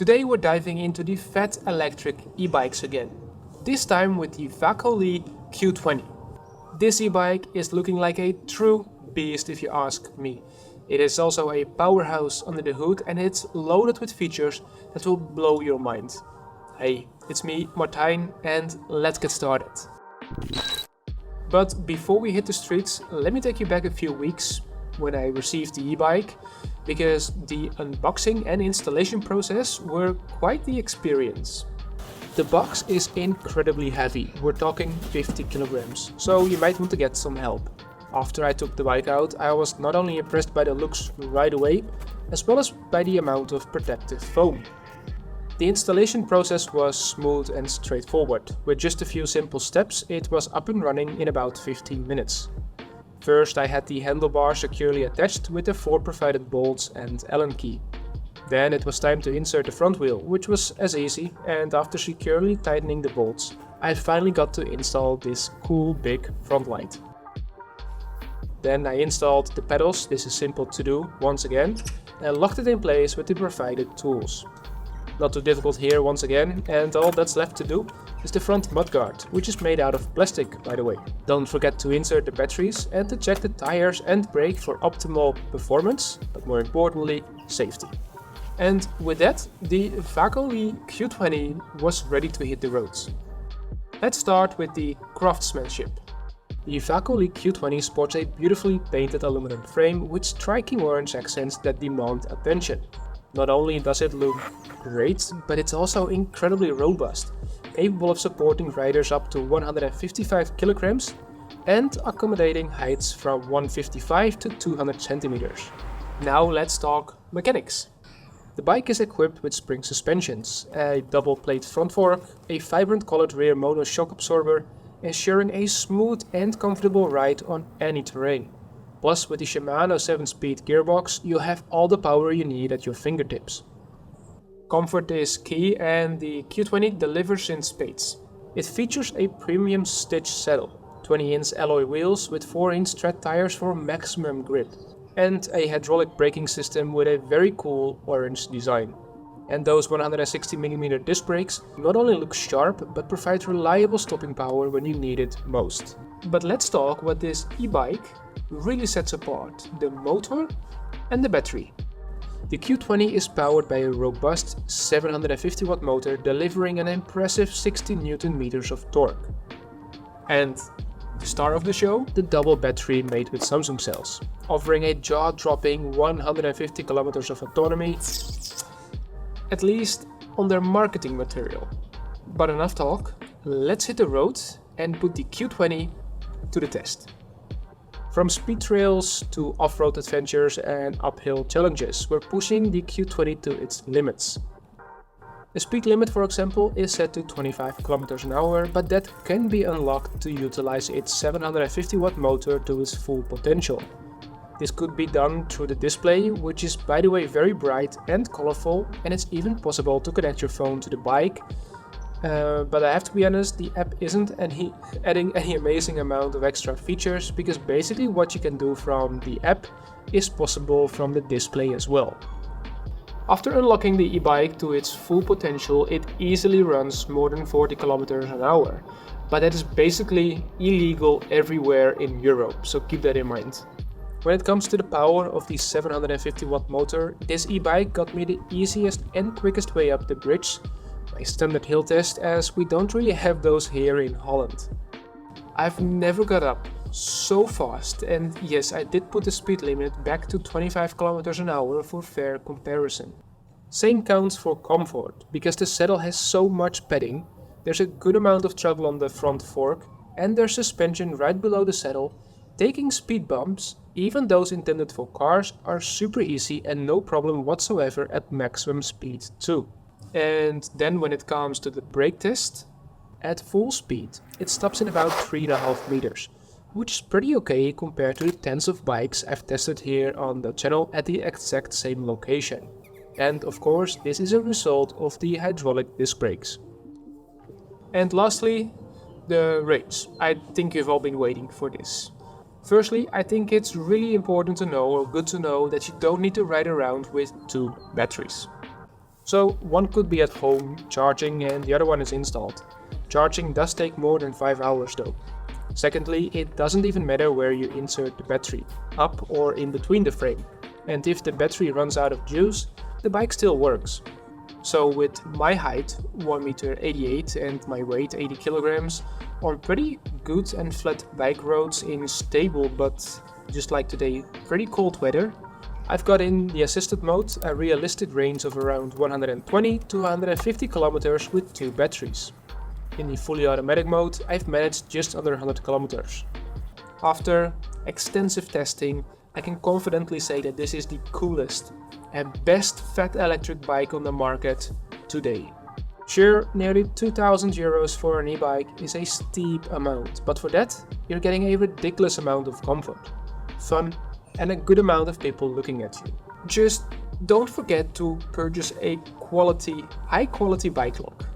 Today we're diving into the fat electric e-bikes again, this time with the Vakole Q20. This e-bike is looking like a true beast if you ask me. It is also a powerhouse under the hood and it's loaded with features that will blow your mind. Hey, it's me, Martijn, and let's get started. But before we hit the streets, let me take you back a few weeks when I received the e-bike, because the unboxing and installation process were quite the experience. The box is incredibly heavy, we're talking 50 kilograms, so you might want to get some help. After I took the bike out, I was not only impressed by the looks right away, as well as by the amount of protective foam. The installation process was smooth and straightforward. With just a few simple steps, it was up and running in about 15 minutes. First, I had the handlebar securely attached with the 4 provided bolts and Allen key. Then it was time to insert the front wheel, which was as easy, and after securely tightening the bolts, I finally got to install this cool big front light. Then I installed the pedals, this is simple to do once again, and locked it in place with the provided tools. Not too difficult here once again, and all that's left to do is the front mudguard, which is made out of plastic, by the way. Don't forget to insert the batteries and to check the tires and brake for optimal performance, but more importantly, safety. And with that, the Vakole Q20 was ready to hit the roads. Let's start with the craftsmanship. The Vakole Q20 sports a beautifully painted aluminum frame with striking orange accents that demand attention. Not only does it look great, but it's also incredibly robust, capable of supporting riders up to 155 kilograms and accommodating heights from 155 to 200 centimeters. Now let's talk mechanics. The bike is equipped with spring suspensions, a double plate front fork, a vibrant colored rear mono shock absorber, ensuring a smooth and comfortable ride on any terrain. Plus, with the Shimano 7-speed gearbox, you have all the power you need at your fingertips. Comfort is key, and the Q20 delivers in spades. It features a premium stitched saddle, 20-inch alloy wheels with 4-inch tread tires for maximum grip, and a hydraulic braking system with a very cool orange design. And those 160mm disc brakes not only look sharp, but provide reliable stopping power when you need it most. But let's talk what this e-bike really sets apart: the motor and the battery. The Q20 is powered by a robust 750 watt motor delivering an impressive 60 Newton meters of torque. And the star of the show, the double battery made with Samsung cells, offering a jaw-dropping 150 kilometers of autonomy, at least on their marketing material. But enough talk, let's hit the road and put the Q20 to the test. From speed trails to off-road adventures and uphill challenges, we're pushing the Q20 to its limits. The speed limit, for example, is set to 25 km an hour, but that can be unlocked to utilize its 750 watt motor to its full potential. This could be done through the display, which is by the way very bright and colorful, and it's even possible to connect your phone to the bike. But I have to be honest, the app isn't adding any amazing amount of extra features, because basically what you can do from the app is possible from the display as well. After unlocking the e-bike to its full potential, it easily runs more than 40 km an hour, but that is basically illegal everywhere in Europe, so keep that in mind. When it comes to the power of the 750 watt motor, this e-bike got me the easiest and quickest way up the bridge, my standard hill test, as we don't really have those here in Holland. I've never got up so fast, and yes, I did put the speed limit back to 25 km an hour for fair comparison. Same counts for comfort, because the saddle has so much padding, there's a good amount of travel on the front fork, and there's suspension right below the saddle. Taking speed bumps, even those intended for cars, are super easy and no problem whatsoever at maximum speed too. And then when it comes to the brake test, at full speed it stops in about 3.5 meters, which is pretty okay compared to the tens of bikes I've tested here on the channel at the exact same location. And of course, this is a result of the hydraulic disc brakes. And lastly, the range. I think you've all been waiting for this. Firstly, I think it's really important to know, or good to know, that you don't need to ride around with 2 batteries. So one could be at home charging and the other one is installed. Charging does take more than 5 hours though. Secondly, it doesn't even matter where you insert the battery, up or in between the frame. And if the battery runs out of juice, the bike still works. So with my height, 1m88 and my weight 80 kilograms, on pretty good and flat bike roads in stable but, just like today, pretty cold weather, I've got in the assisted mode a realistic range of around 120 to 150 kilometers with 2 batteries. In the fully automatic mode, I've managed just under 100 kilometers. After extensive testing, I can confidently say that this is the coolest and best fat electric bike on the market today. Sure, nearly 2000 euros for an e-bike is a steep amount, but for that, you're getting a ridiculous amount of comfort, fun, and a good amount of people looking at you. Just don't forget to purchase a high quality bike lock.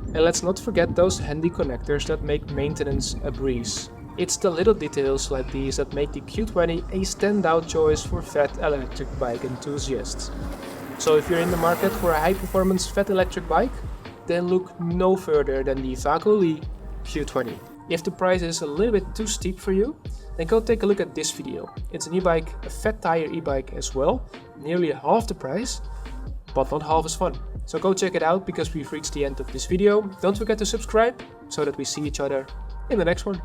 And let's not forget those handy connectors that make maintenance a breeze. It's the little details like these that make the Q20 a standout choice for fat electric bike enthusiasts. So if you're in the market for a high performance fat electric bike, then look no further than the Vakole Q20. If the price is a little bit too steep for you, then go take a look at this video. It's an e-bike, a fat tire e-bike as well, nearly half the price, but not half as fun. So go check it out because we've reached the end of this video. Don't forget to subscribe so that we see each other in the next one.